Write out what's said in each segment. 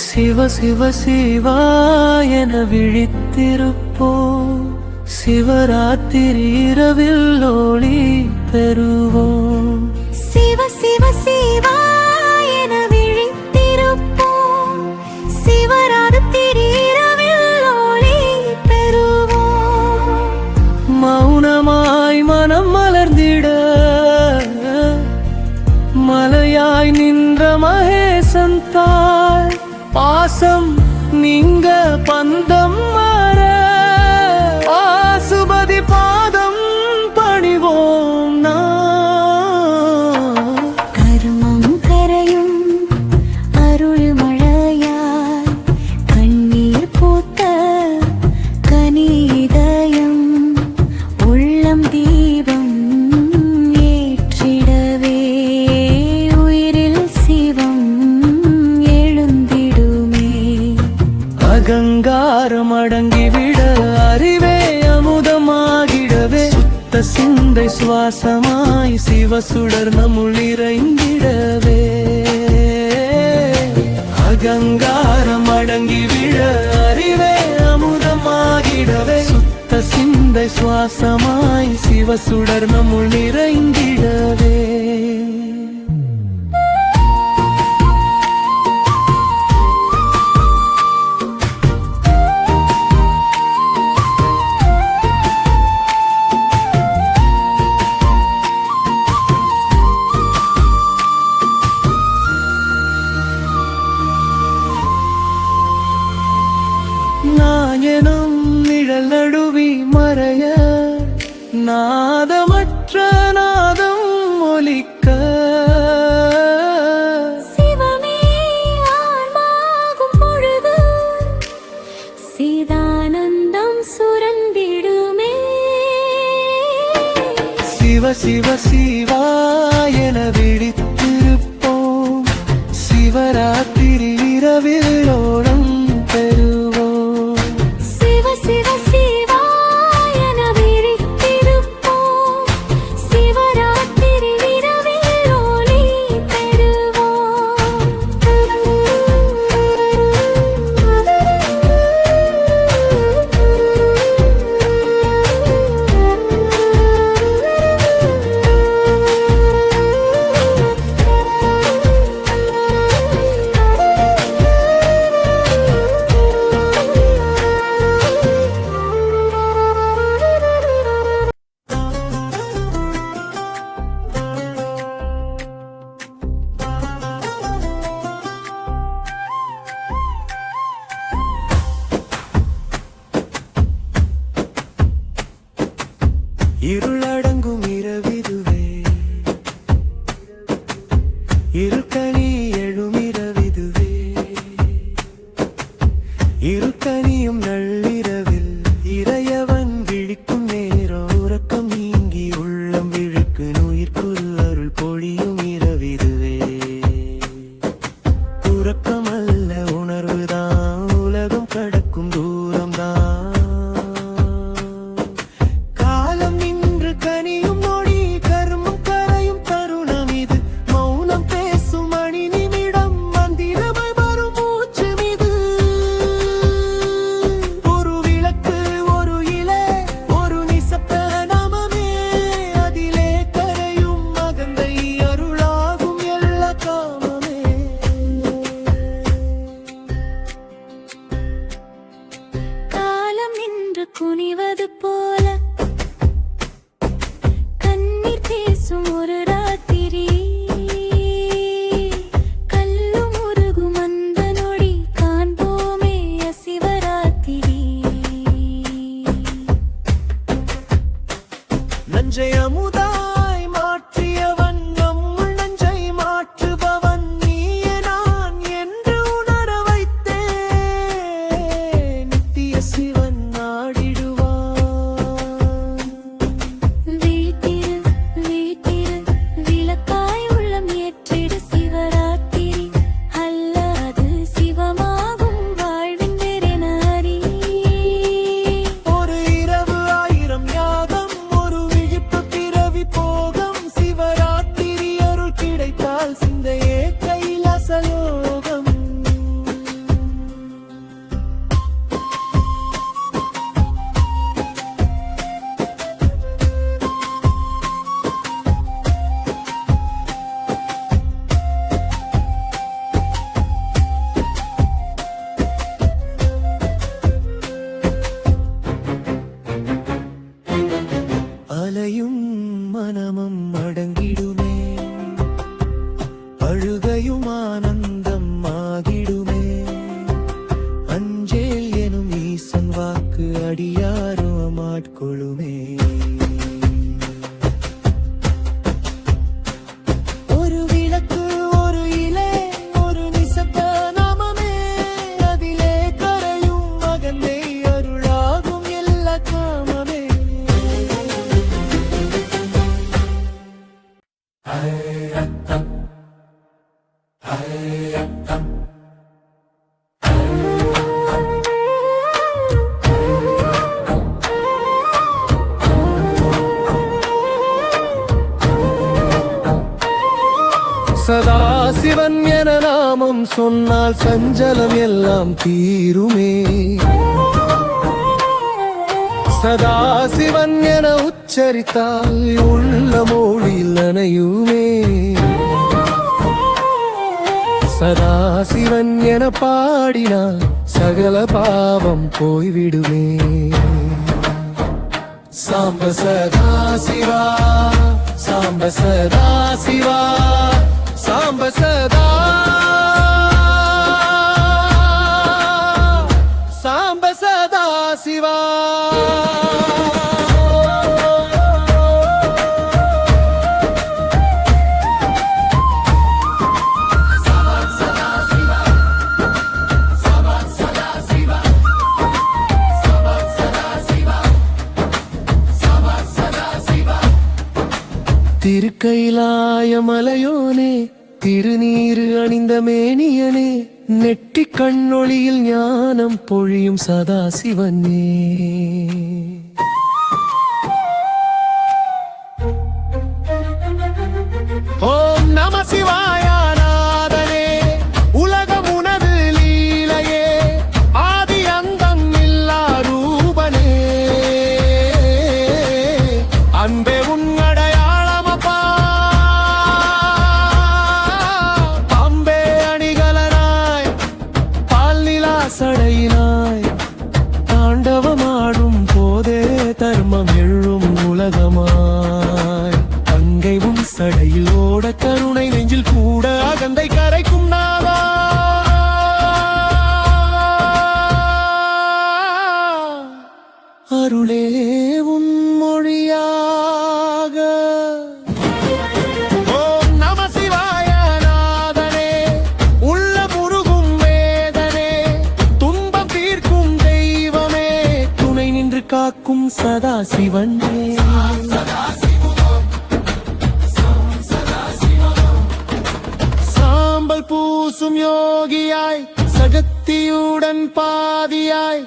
சிவ சிவ சிவா என விழித்திருப்போம், சிவராத்திரி இரவில் ஒளி பெறுவோம். சிவ சிவ சிவா என விழித்திருப்போம், சிவராத்திரி இரவில் ஒளி பெறுவோம். மௌனமாய் மனம் மலர்ந்திட மலையாய் நின்ற மகேசன் தாய், பாசம் நீங்க பந்தம் மாற ஆசுபதி பாதம் பணிவோம். கர்மம் கரையும் அருள் மழையாய் கண்ணீர் பூத்த கனிதயம் உள்ளம் தீபம் ஏற்றிடவே உயிரில் சிவம் எழுந்திடுமே. அகங்காரம் அடங்கிவிட அறிவே அமுதமாகிடவே, சுத்த சிந்தை சுவாசமாய் சிவசுடர் நம்முள் இறைந்திடவே. அகங்காரம் அடங்கிவிட அறிவே அமுதமாகிடவே, சுத்த சிந்தை சுவாசமாய் சிவசுடர் நம்முள் இறைந்திடவே. நாயனும் நிழல் நடுவி மறைய நாதமற்ற நாதம் ஒலிக்க, சிவமே ஆன்மாகும் பொழுது சிதானந்தம் சுரந்திடுமே. சிவ சிவ சிவா என விழித்திருப்போம், சிவராத்திரி இரவில் ஓடம் பெறுவோம். சிவ சிவ சிவா என விழித்திருப்போம், சிவராத்திரி இரவில் ஒளி பெறுவோம். இருளடங்கும் இரவிதுவே, இருக்கனி எழும் இரவிதுவே, இருக்கனியும் நள்ளிரவில் இறையவன் விழிக்கும் நேரம் உறக்கம் நீங்கி உள்ளம் விழுக்கு நுயிர்க்குரு அருள் பொழியும் இரவிதுவே. உறக்கம் அல்ல உணர்வுதான், உலகம் கடக்கும் தூரம்தான். சதாசிவன் என நாமம் சொன்னால் சஞ்சலம் எல்லாம் தீருமே. சதாசிவன் என உச்சரித்தால் உள்ள மொழியில் நனையுமே. சதாசிவன் என பாடினால் சகல பாவம் போய்விடுமே. சாம்ப சதாசிவா, சாம்ப சதாசிவா, சாம்ப சதா, சாம்ப சதாசிவா. திருக்கைலாய மலையோனே, திருநீரு அணிந்த மேனியனே, நெற்றி கண்ணொளியில் ஞானம் பொழியும் சதாசிவனே. ஓம் நம சிவாய நாதனே, உலகம் உனது லீலையே, ஆதி அந்தம் இல்லா ரூபனே. அன்பே உன்னடையாளமப்பா, பம்பே அணிகலனாய், பால்நிலா சடையினாய், தாண்டவமாடும் போதே தர்மம் எழும் உலகமாய். கங்கை உன் சடையில் ஓட கருணை நெஞ்சில் கூட அகந்தை கரைக்கும் நாதா. அருளே உன் மொழியாக. ஓம் நம சிவாய நாதனே, உள்ள முருகும் வேதனே, துன்பம் தீர்க்கும் தெய்வமே, துணை நின்று காக்கும் சதாசிவனே. சாம்பல் பூசும் யோகியாய், சகத்தியுடன் பாதியாய்,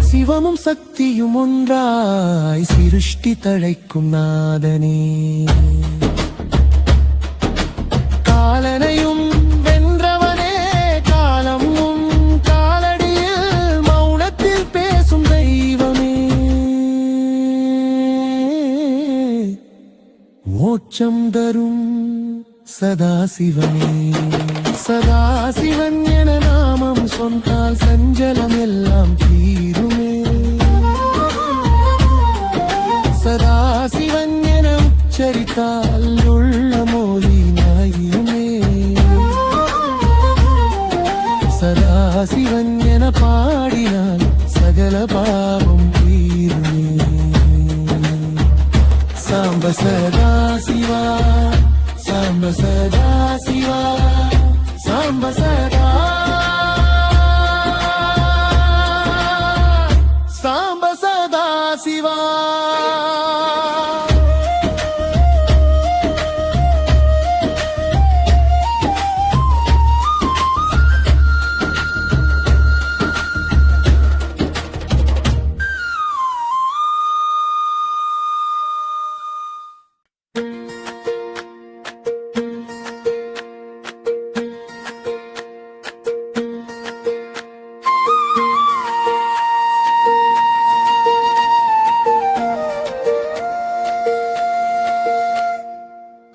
சிவமும் சக்தியும் ஒன்றாய், சிருஷ்டி தழைக்கும் நாதனே. காலனையும் வென்றவனே, காலம் உன் காலடியில் மௌனத்தில் பேசும் தெய்வமே. மோட்சம் தரும் சதாசிவனே. சதாசிவன் என நாமம் சொன்னால் சஞ்சலம் எல்லாம் தீருமே. சதாசிவன் என உச்சரித்தால் உள்ள மொழி நாயுமே. சதாசிவன் என பாடினால் சகல பாவம் தீருமே. சாம்ப சதாசிவா, சாம்ப சதாசிவா, சாம்ப சதா, சாம்ப சதாசிவா.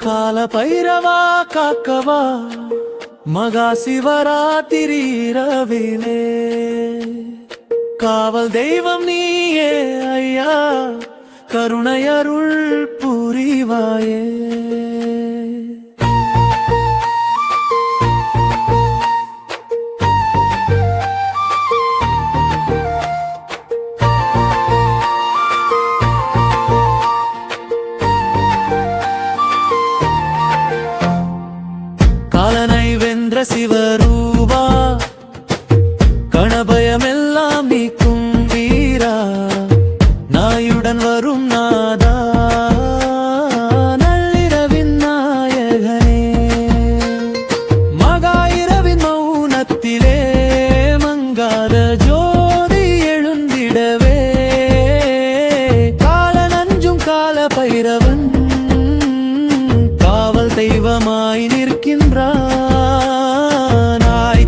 கால பைரவா காக்கவா, மகா சிவராத்திரி இரவிலே காவல் தெய்வம் நீயே ஐயா, கருணையருள் புரிவாயே. காலனை வென்ற சிவரூபா, கணபயமெல்லாம் நீக்கும் வீரா, நாயுடன் வரும் நாதா, நள்ளிரவின் நாயகனே. தெய்வமாய் நிற்கின்றாய்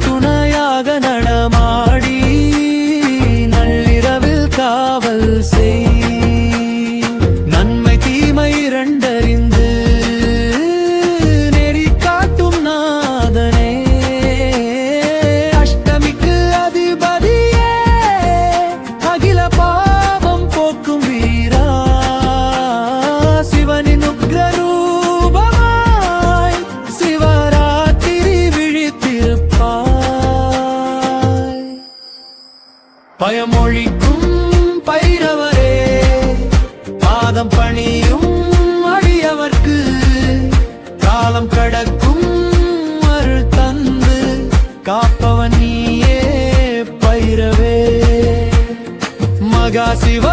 துணையாக நடமாடி நள்ளிரவில் காவல் செய் நன்மை தீமை இரண்டறிந்து நெறி காட்டும் நாதனே அஷ்டமிக்கு அதிபதியே அகில பாவம் போக்கும் வீரா சிவனின் உக்ரரூபமாய் சிவராத்திரி விழித்திருப்பாய் பயமொழிக்கும் பைரவரே பாதம் பணியும் அடியவர்க்கு காலம் கடக்கும் அருள் தந்து காப்பவன் நீயே பைரவே மகா சிவ